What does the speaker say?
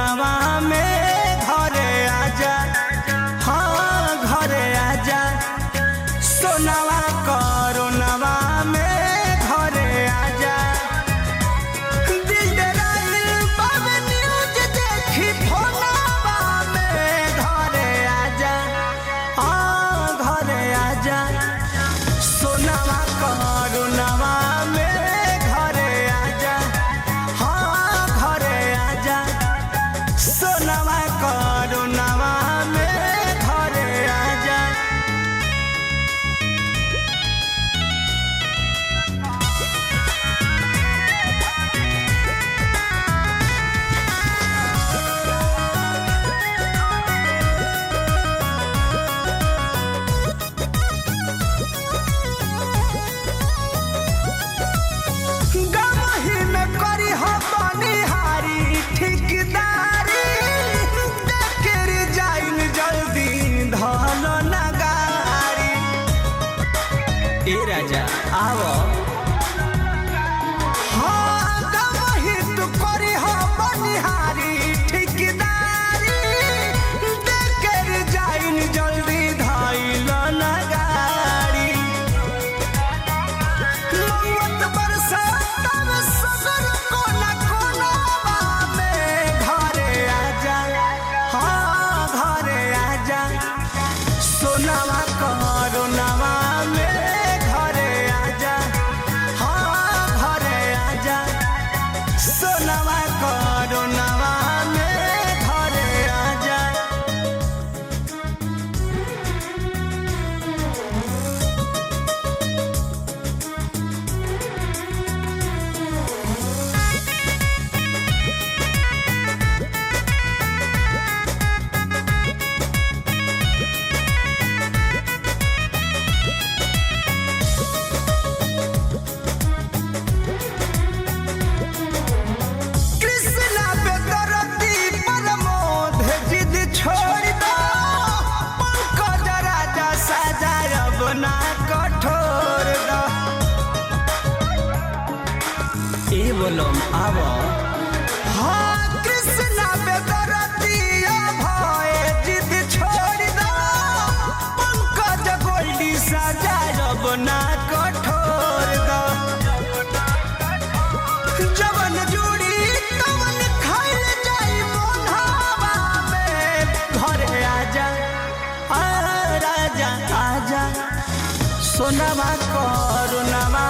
कोरोनावा में घरे आजा, हाँ घरे आजा। सोनावा कोरोनावा में घरे आजा। दिल डराइल बाबे न्यूज देखी फोनावा में घरे आजा, हाँ घरे आजा। सोनावा कोरोनावा में घरे आजा, हाँ घरे आजा। सोनावा कोरोनावा में घरे आजा। गमही में करी हो बनिहारी ठेकेदारी, देकर जाइन जल्दी धल नगारी। ए राजा आओ, हाँ गमही तू करी हो बनिहारी ठेकेदारी, देकर जाइन जल्दी धल नगारी। मौत बरसात में सगर कोना कोनावा में घरे आजा, हाँ घरे आजा। सोनावा कोरोनावा में घरे आजा, हाँ घरे आजा। सोनावा कोरोनावा में घरे आजा। कृष्णा पे दरदी प्रमोद जिद छोड़ दो, पंकज राजा साजा अब ना कठोर दो। ए बोलो आवो, हाँ कृष्णा पे दरदी भय जिद छोड़ दो, पंकज गोल्डी साजा अब ना कठोर दो। जवन जुड़ी तवन खाइल जाई मोधावा में घरे आजा, आ राजा आजा। सोनावा कोरोनावा